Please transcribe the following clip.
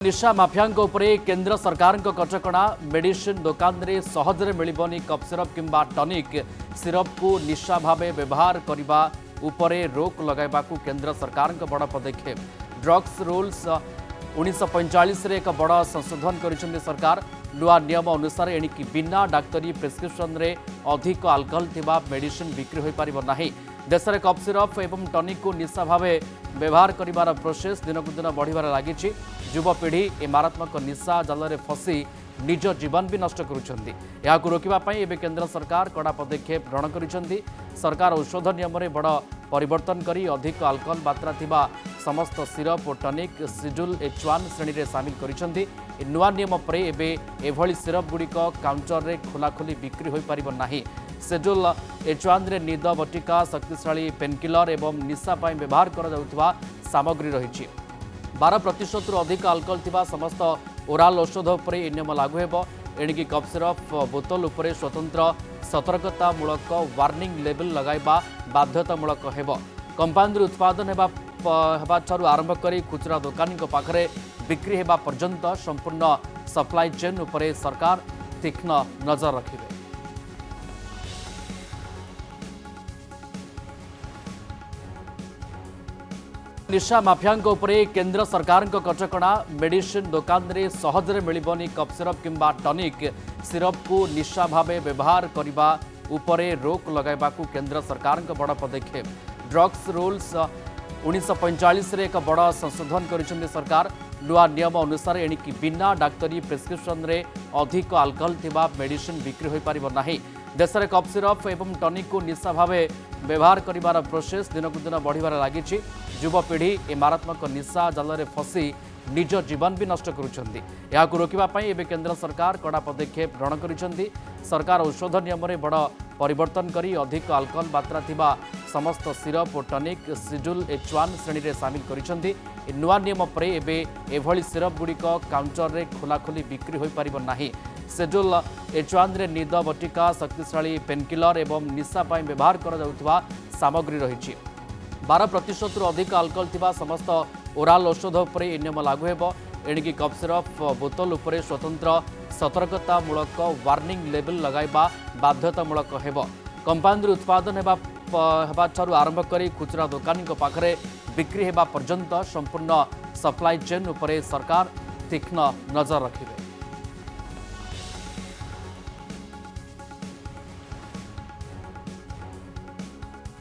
निशा माफियाଙ୍କ ଉପରେ केंद्र सरकारଙ୍କ कटकणा मेडिसिन दुकान रे सहजरे मिलिबनी कफ सिरप किंबा टॉनिक सिरप को निशा भावे व्यवहार करने उपरे रोक लगाइबाकू केंद्र सरकारଙ୍କ बड़ पदक्षेप। ड्रग्स रूल्स 1945 रे एक बड़ संशोधन करिसेंती सरकार। नुआ नियम अनुसार एणिकी बिना डाक्तरी प्रेस्क्रिप्शन रे अधिक अल्कोहल थिबा मेडिसिन बिक्री होई पारिबो नाही। देश में कफ सिरप एवं टॉनिक को निशा भाव व्यवहार कर प्रोसेस दिन को दिन बढ़िबार लागिछि। युवपीढ़ी ए मारात्मक निशा जाल में फसी निज जीवन भी नष्ट करुछंती। याकू रोकिबा पई एबे केंद्र सरकार कड़ा पदक्षेप ग्रहण करिसेंती। सरकार औषध नियम में बड़ परिवर्तन करी अधिक अल्कोहल मात्रा थिबा समस्त सिरप और टॉनिक सिजुल H1 श्रेणी रे शामिल करिसेंती। नुआ नियम पर एबे एभली सिरप गुड़िक काउंटर रे खोलाखोली बिक्री होई पारिबो नाही। सेजुल H1 रे निद बटिका शक्तिशाली पेनकिलर एवं निशा पाई व्यवहार करा जाउथबा सामग्री रही। 12% अधिक अल्कोहल थिबा समस्त ओराल औषध उपर यह नियम लागू हेबो। एणिकी कफ सिरप बोतल उपरे स्वतंत्र सतर्कतामूलक वार्निंग लेबल लगाइबा बाध्यतामूलक हेबो। कंपानी उत्पादन हेबाठारु आरंभ करी खुचरा दुकानी पाखरे बिक्री हेबा पर्यंत संपूर्ण सप्लाई चेन उपरे सरकार तीक्ष्ण नजर रखिबे। निशा माफियाଙ୍କ ଉପରେ केंद्र सरकारଙ୍କ कटकणा मेडिसिन दुकान रे सहजरे मिलिबनी कफ सिरप किंबा टॉनिक सिरप को निशा भावे व्यवहार करने उपरे रोक लगाइबाकू केंद्र सरकारଙ୍କ बड़ पदक्षेप। ड्रग्स रूल्स 1945 रे एक बड़ संशोधन करिसेंती सरकार। नुआ नियम अनुसार एणिकी बिना डाक्तरी प्रेस्क्रिप्शन रे अधिक अल्कोहल थिबा मेडिसिन बिक्री होई पारिबो नाही। देश में कफ सिरप एवं टॉनिक को निशा भाव व्यवहार कर प्रोसेस दिन को दिन बढ़िबार लागिछि। युवपीढ़ी ए मारात्मक निशा जाल में फसी निज जीवन भी नष्ट करुछंती। याकू रोकिबा पई एबे केंद्र सरकार कड़ा पदक्षेप ग्रहण करिसेंती। सरकार औषध नियम में बड़ परिवर्तन करी अधिक अल्कोहल मात्रा थिबा समस्त सिरप और टॉनिक सिजुल H1 श्रेणी रे शामिल करिसेंती। नुआ नियम पर एबे एभली सिरप गुड़िक काउंटर रे खोलाखोली बिक्री होई पारिबो नाही। सेजुल H1 रे निद बटिका शक्तिशाली पेनकिलर एवं निशा पाई व्यवहार करा जाउथबा सामग्री रही। 12% अधिक अल्कोहल थिबा समस्त ओराल औषध उपर यह नियम लागू हेबो। एणिकी कफ सिरप बोतल उपरे स्वतंत्र सतर्कतामूलक वार्निंग लेबल लगाइबा बाध्यतामूलक हेबो। कंपानी उत्पादन हेबाठारु आरंभ करी खुचरा दुकानी पाखरे बिक्री हेबा पर्यंत संपूर्ण सप्लाई चेन उपरे सरकार तीक्ष्ण नजर रखिबे।